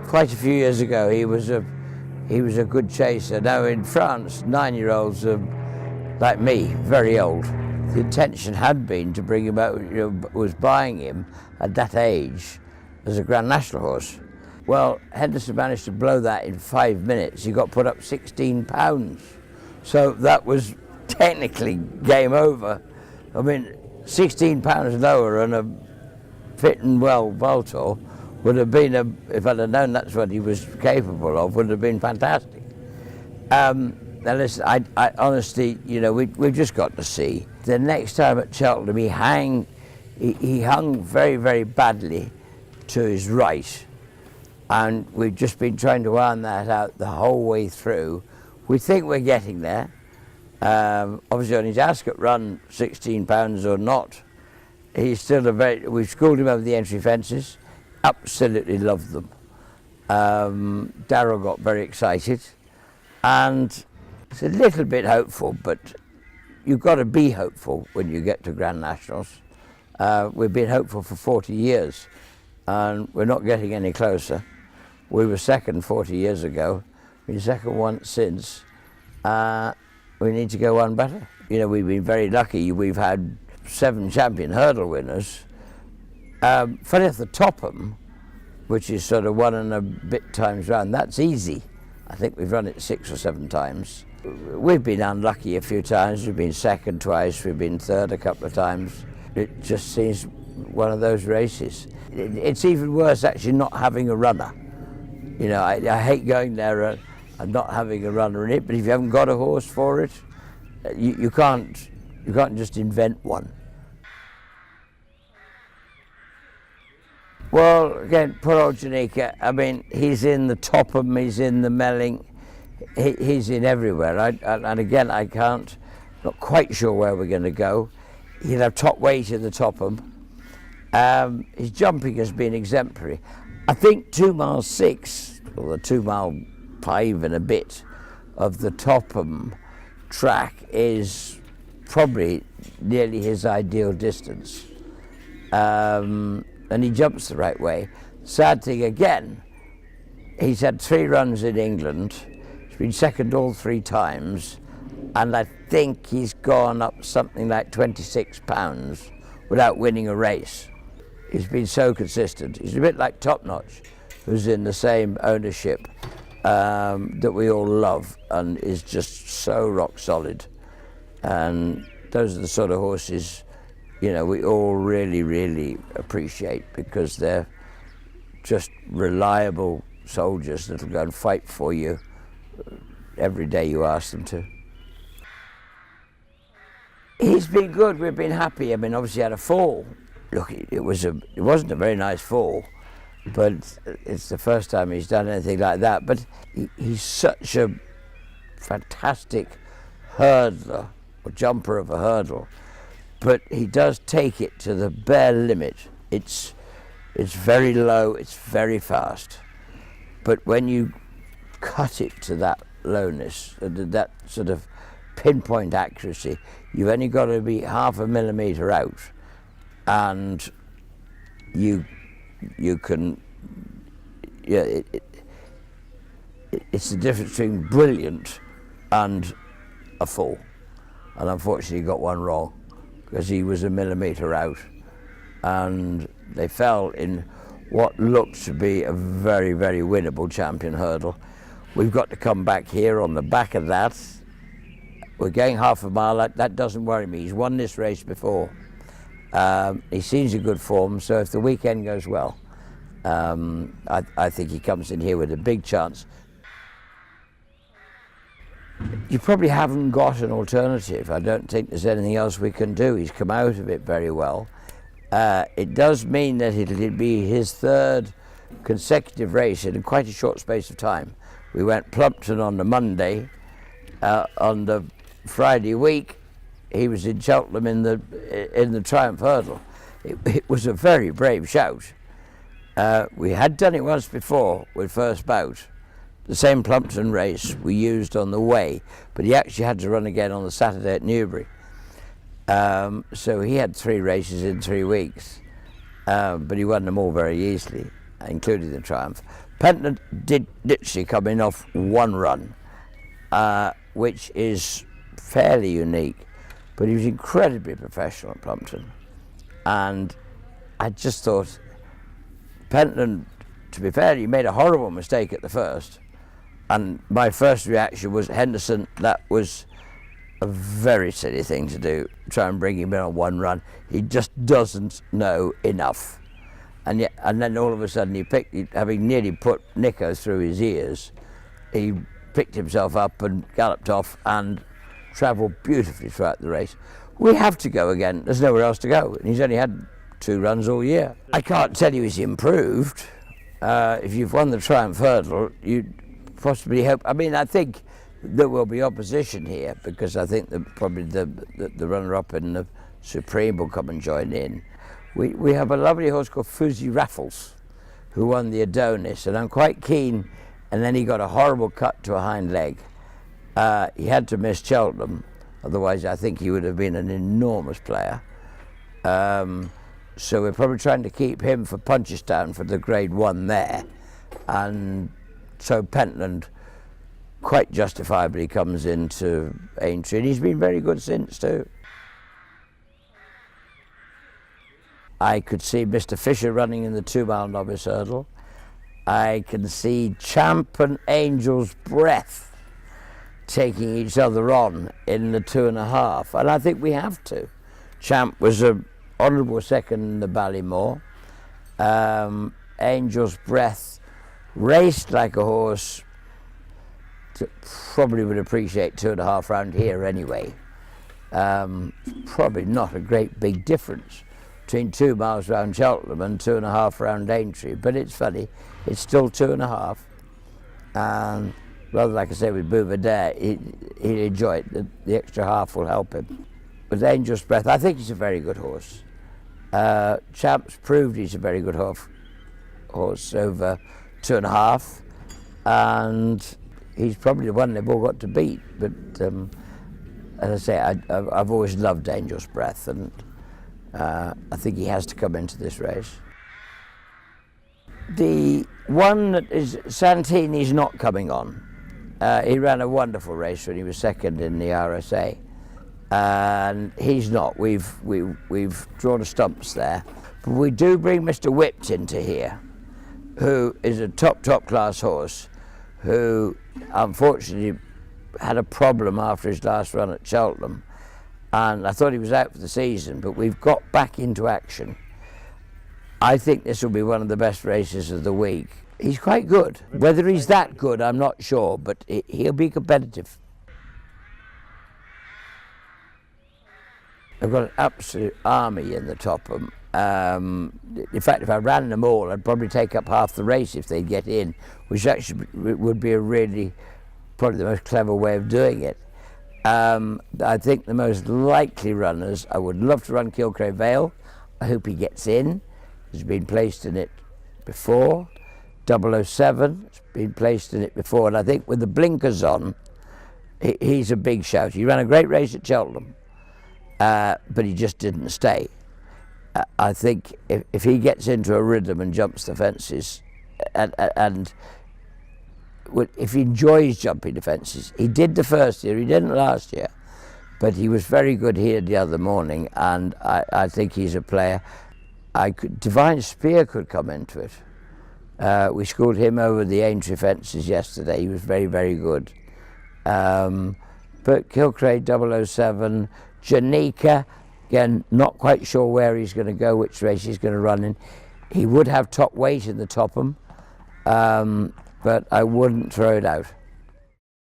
Quite a few years ago, he was a good chaser. Now in France, 9-year-olds are like me, very old. The intention had been to bring him out, was buying him at that age as a Grand National horse. Well, Henderson managed to blow that in 5 minutes. He got put up £16. So that was technically game over. I mean, £16 lower on a fit and well Voltor would have been, if I'd have known that's what he was capable of, would have been fantastic. Now listen, I honestly, we've just got to see. The next time at Cheltenham, he hung very, very badly to his right, and we've just been trying to iron that out the whole way through. We think we're getting there. Obviously on his Ascot run, £16 or not, he's still we've schooled him over the Aintree fences, absolutely loved them. Darryl got very excited, and it's a little bit hopeful, but you've got to be hopeful when you get to Grand Nationals. We've been hopeful for 40 years, and we're not getting any closer. We were second 40 years ago, been second once since. We need to go one better. We've been very lucky. We've had 7 champion hurdle winners. Funny enough, the Topham, which is sort of 1 and a bit times round, that's easy. I think we've run it 6 or 7 times. We've been unlucky a few times. We've been second twice. We've been third a couple of times. It just seems one of those races. It's even worse actually not having a runner. I hate going there and not having a runner in it, but if you haven't got a horse for it, you can't just invent one. Well, again, poor old Janika, I mean, he's in the Topham, he's in the Melling, he's in everywhere. And again, not quite sure where we're going to go. He'll have top weight in the Topham. His jumping has been exemplary. I think 2 miles 6, or the 2 mile 5 and a bit of the Topham track is probably nearly his ideal distance. And he jumps the right way. Sad thing again, he's had 3 runs in England. He's been second all 3 times, and I think he's gone up something like £26 without winning a race. He's been so consistent. He's a bit like Top Notch, who's in the same ownership that we all love, and is just so rock solid. And those are the sort of horses, we all really, really appreciate, because they're just reliable soldiers that'll go and fight for you every day you ask them to. He's been good. We've been happy. I mean, obviously he had a fall. Look, it wasn't a very nice fall, but it's the first time he's done anything like that. But he's such a fantastic hurdler, or jumper of a hurdle. But he does take it to the bare limit. It's very low, it's very fast. But when you cut it to that lowness, that sort of pinpoint accuracy, you've only got to be half a millimetre out, and you can, it's the difference between brilliant and a fall. And unfortunately he got one wrong, because he was a millimetre out, and they fell in what looked to be a very, very winnable champion hurdle. We've got to come back here on the back of that. We're going half a mile. That doesn't worry me. He's won this race before. He seems in good form, so if the weekend goes well, I think he comes in here with a big chance. You probably haven't got an alternative. I don't think there's anything else we can do. He's come out of it very well. It does mean that it'll be his 3rd consecutive race in quite a short space of time. We went Plumpton on the Monday. On the Friday week, he was in Cheltenham in the Triumph Hurdle. It was a very brave shout. We had done it once before with First Bout. The same Plumpton race we used on the way, but he actually had to run again on the Saturday at Newbury. So he had 3 races in 3 weeks, but he won them all very easily. including the Triumph. Pentland did literally come in off one run, which is fairly unique, but he was incredibly professional at Plumpton. And I just thought, Pentland, to be fair, he made a horrible mistake at the first. And my first reaction was, Henderson, that was a very silly thing to do, try and bring him in on one run. He just doesn't know enough. And then all of a sudden, having nearly put Nico through his ears, he picked himself up and galloped off and travelled beautifully throughout the race. We have to go again. There's nowhere else to go. And he's only had 2 runs all year. I can't tell you he's improved. If you've won the Triumph Hurdle, you'd possibly hope. I mean, I think there will be opposition here, because I think that probably the runner-up in the Supreme will come and join in. We have a lovely horse called Fuzzy Raffles, who won the Adonis, and I'm quite keen, and then he got a horrible cut to a hind leg. He had to miss Cheltenham, otherwise I think he would have been an enormous player. So we're probably trying to keep him for Punchestown for the Grade 1 there. And so Pentland quite justifiably comes into Aintree, and he's been very good since too. I could see Mr. Fisher running in the 2-mile novice hurdle. I can see Champ and Angel's Breath taking each other on in the 2.5, and I think we have to. Champ was an honourable second in the Ballymore. Angel's Breath raced like a horse that probably would appreciate 2.5 round here anyway. Probably not a great big difference between 2 miles round Cheltenham and 2.5 round Aintree, but it's funny, it's still 2.5. And rather, like I say, with Bouvedere, he'll enjoy it. The extra half will help him. With Angel's Breath, I think he's a very good horse. Champ's proved he's a very good horse over 2.5, and he's probably the one they've all got to beat. But as I say, I've always loved Angel's Breath, and I think he has to come into this race. The one that is Santini's not coming on. He ran a wonderful race when he was second in the RSA, and he's not. We've drawn the stumps there, but we do bring Mr. Whipped into here, who is a top class horse, who unfortunately had a problem after his last run at Cheltenham, and I thought he was out for the season, but we've got back into action. I think this will be one of the best races of the week. He's quite good. Whether he's that good, I'm not sure, but he'll be competitive. I've got an absolute army in the Topham. In fact, if I ran them all, I'd probably take up half the race if they get in, which actually would be probably the most clever way of doing it. I think the most likely runners, I would love to run Kilcray Vale. I hope he gets in. He's been placed in it before. 007 has been placed in it before, and I think with the blinkers on, he's a big shout. He ran a great race at Cheltenham, but he just didn't stay. I think if he gets into a rhythm and jumps the fences, and if he enjoys jumping the fences, he did the first year, he didn't last year, but he was very good here the other morning, and I think he's a player. Divine Spear could come into it. We schooled him over the Aintree fences yesterday. He was very, very good. But Kilcray 007, Janika, again, not quite sure where he's going to go, which race he's going to run in. He would have top weight in the Topham, but I wouldn't throw it out.